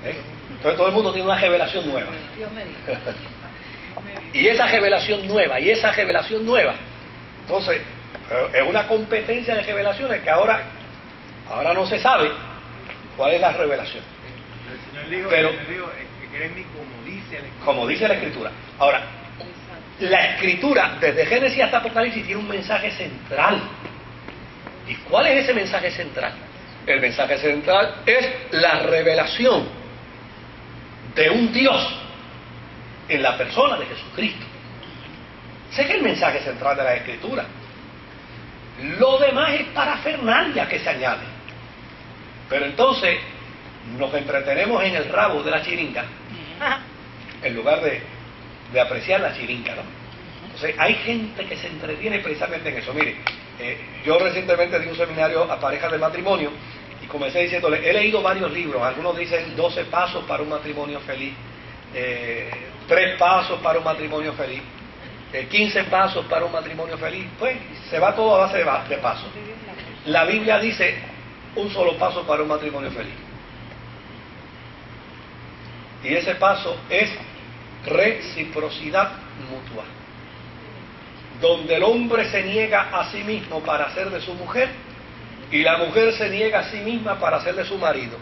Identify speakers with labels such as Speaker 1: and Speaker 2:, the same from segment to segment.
Speaker 1: Entonces todo el mundo tiene una revelación nueva. Y esa revelación nueva, entonces, es una competencia de revelaciones que ahora no se sabe cuál es la revelación. Pero como dice la Escritura. Ahora, la Escritura, desde Génesis hasta Apocalipsis, tiene un mensaje central. ¿Y cuál es ese mensaje central? El mensaje central es la revelación de un Dios en la persona de Jesucristo. Ese es el mensaje central de la Escritura. Lo demás es parafernalia que se añade. Pero entonces nos entretenemos en el rabo de la chiringa en lugar de apreciar la chiringa, ¿no? Entonces hay gente que se entretiene precisamente en eso. Mire, yo recientemente di un seminario a parejas de matrimonio y comencé diciéndole, he leído varios libros, algunos dicen 12 pasos para un matrimonio feliz, 3 pasos para un matrimonio feliz, 15 pasos para un matrimonio feliz. Pues se va todo a base de pasos. La Biblia dice un solo paso para un matrimonio feliz, y ese paso es reciprocidad mutua, donde el hombre se niega a sí mismo para hacer de su mujer y la mujer se niega a sí misma para hacer de su marido.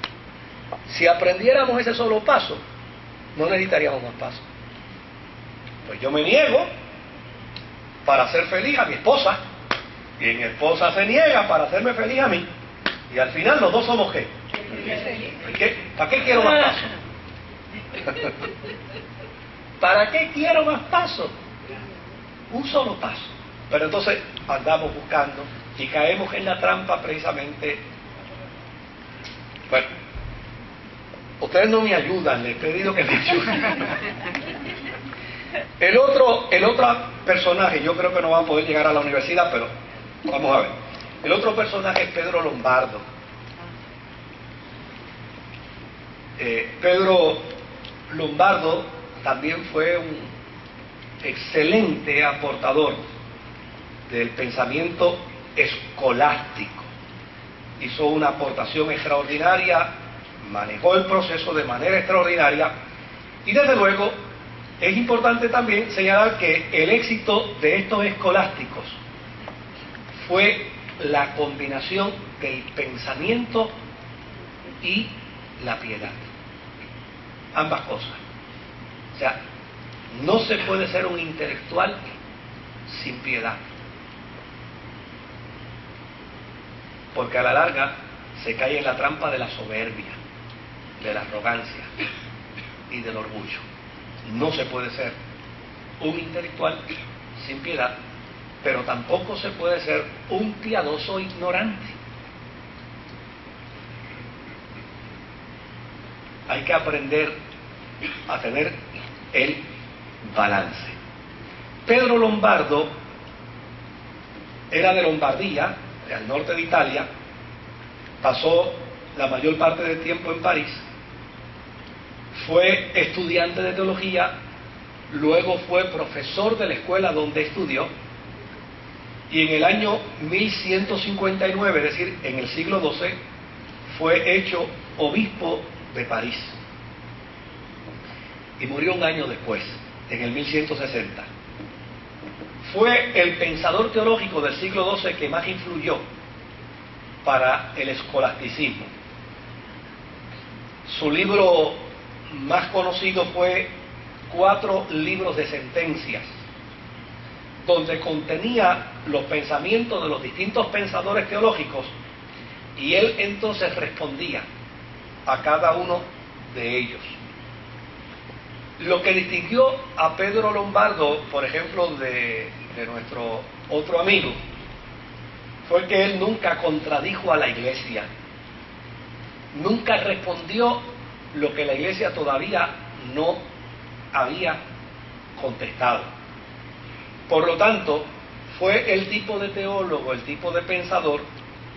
Speaker 1: Si aprendiéramos ese solo paso, no necesitaríamos más pasos. Pues yo me niego para hacer feliz a mi esposa y mi esposa se niega para hacerme feliz a mí, y al final los dos somos ¿qué? ¿Para qué quiero más pasos? ¿Para qué quiero más pasos? Un solo paso. Pero entonces andamos buscando y caemos en la trampa precisamente. Bueno, ustedes no me ayudan, les he pedido que me ayuden. El otro personaje, yo creo que no va a poder llegar a la universidad, pero vamos a ver. El otro personaje es Pedro Lombardo. Pedro Lombardo también fue un excelente aportador del pensamiento escolástico. Hizo una aportación extraordinaria, manejó el proceso de manera extraordinaria, y desde luego es importante también señalar que el éxito de estos escolásticos fue la combinación del pensamiento y la piedad. Ambas cosas. O sea, no se puede ser un intelectual sin piedad, porque a la larga se cae en la trampa de la soberbia, de la arrogancia y del orgullo. No se puede ser un intelectual sin piedad, pero tampoco se puede ser un piadoso ignorante. Hay que aprender a tener el balance. Pedro Lombardo era de Lombardía, al norte de Italia, pasó la mayor parte del tiempo en París, fue estudiante de teología, luego fue profesor de la escuela donde estudió, y en el año 1159, es decir, en el siglo XII, fue hecho obispo de París. Y murió un año después, en el 1160. Fue el pensador teológico del siglo XII que más influyó para el escolasticismo. Su libro más conocido fue 4 libros de sentencias, donde contenía los pensamientos de los distintos pensadores teológicos, y él entonces respondía a cada uno de ellos. Lo que distinguió a Pedro Lombardo, por ejemplo, de nuestro otro amigo, fue que él nunca contradijo a la Iglesia, nunca respondió lo que la Iglesia todavía no había contestado. Por lo tanto, fue el tipo de teólogo, el tipo de pensador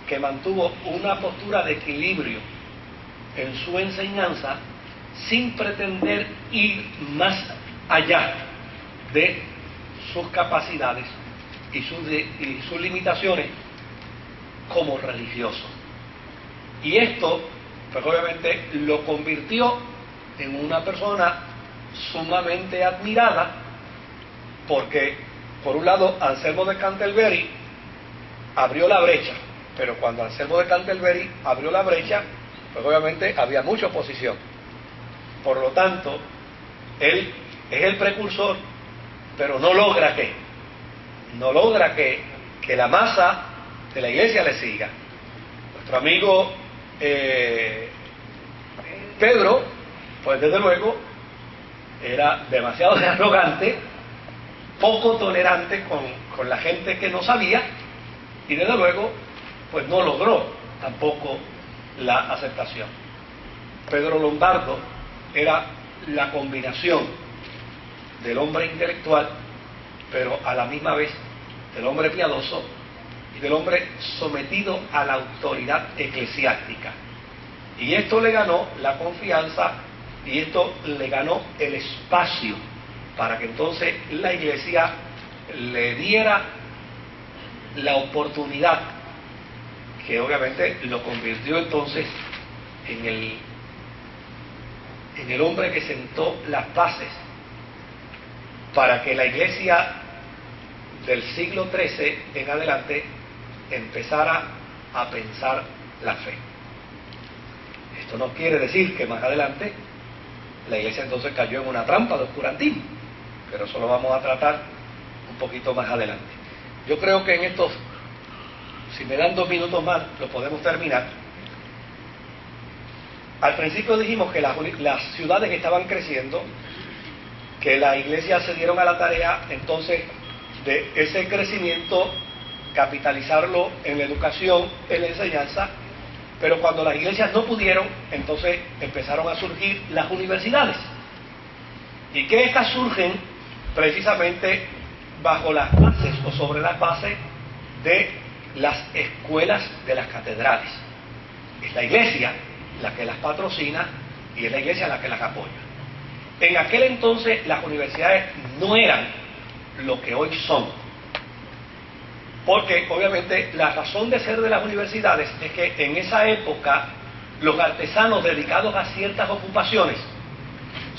Speaker 1: que mantuvo una postura de equilibrio en su enseñanza, sin pretender ir más allá de sus capacidades y sus limitaciones como religioso. Y esto, pues obviamente, lo convirtió en una persona sumamente admirada, porque por un lado Anselmo de Canterbury abrió la brecha, pero cuando Anselmo de Canterbury abrió la brecha, pues obviamente había mucha oposición. Por lo tanto, él es el precursor, pero no logra que la masa de la iglesia le siga. Nuestro amigo Pedro, pues desde luego era demasiado arrogante, poco tolerante con la gente que no sabía, y desde luego pues no logró tampoco la aceptación. Pedro Lombardo era la combinación del hombre intelectual, pero a la misma vez del hombre piadoso y del hombre sometido a la autoridad eclesiástica. Y esto le ganó la confianza y esto le ganó el espacio para que entonces la iglesia le diera la oportunidad, que obviamente lo convirtió entonces en el hombre que sentó las bases para que la iglesia del siglo XIII en adelante empezara a pensar la fe. Esto no quiere decir que más adelante la iglesia entonces cayó en una trampa de oscurantismo, pero eso lo vamos a tratar un poquito más adelante. Yo creo que en estos, si me dan 2 minutos más, lo podemos terminar. Al principio dijimos que las ciudades estaban creciendo, que la iglesia se dieron a la tarea entonces de ese crecimiento capitalizarlo en la educación, en la enseñanza, pero cuando las iglesias no pudieron, entonces empezaron a surgir las universidades, y que estas surgen precisamente bajo las bases o sobre las bases de las escuelas de las catedrales. Es la iglesia la que las patrocina y es la iglesia la que las apoya. En aquel entonces las universidades no eran lo que hoy son, porque obviamente la razón de ser de las universidades es que en esa época los artesanos dedicados a ciertas ocupaciones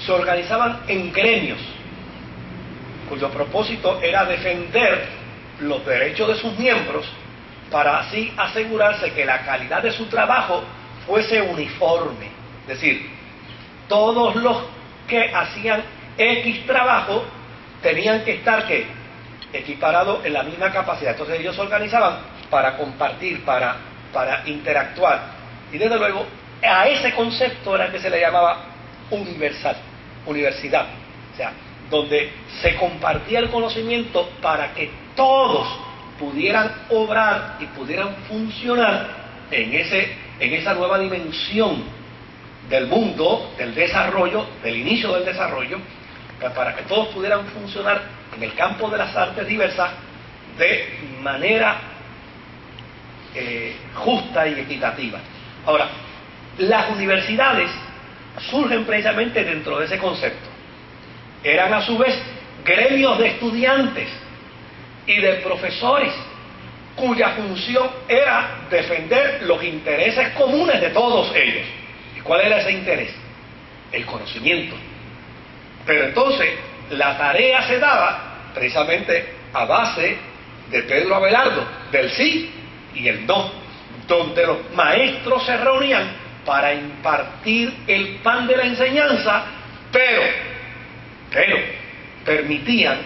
Speaker 1: se organizaban en gremios cuyo propósito era defender los derechos de sus miembros para así asegurarse que la calidad de su trabajo fuese uniforme. Es decir, todos los que hacían X trabajo tenían que estar equiparados en la misma capacidad. Entonces ellos se organizaban para compartir, para interactuar. Y desde luego a ese concepto era que se le llamaba universidad. O sea, donde se compartía el conocimiento para que todos pudieran obrar y pudieran funcionar en esa nueva dimensión del mundo, del desarrollo, del inicio del desarrollo, para que todos pudieran funcionar en el campo de las artes diversas de manera justa y equitativa. Ahora, las universidades surgen precisamente dentro de ese concepto. Eran a su vez gremios de estudiantes y de profesores cuya función era defender los intereses comunes de todos ellos. ¿Y cuál era ese interés? El conocimiento. Pero entonces la tarea se daba precisamente a base de Pedro Abelardo, del sí y el no, donde los maestros se reunían para impartir el pan de la enseñanza, pero permitían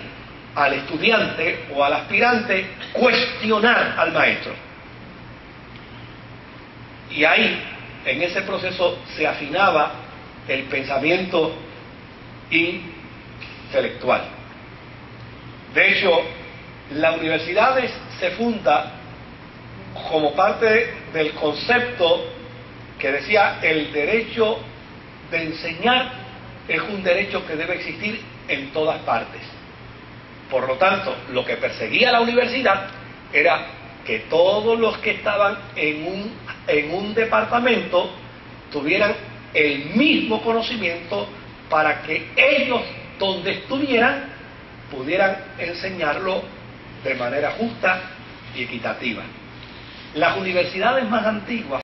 Speaker 1: al estudiante o al aspirante cuestionar al maestro. Y ahí, en ese proceso, se afinaba el pensamiento intelectual. De hecho, las universidades se funda como parte del concepto que decía el derecho de enseñar es un derecho que debe existir en todas partes. Por lo tanto, lo que perseguía la universidad era que todos los que estaban en un departamento tuvieran el mismo conocimiento para que ellos, donde estuvieran, pudieran enseñarlo de manera justa y equitativa. Las universidades más antiguas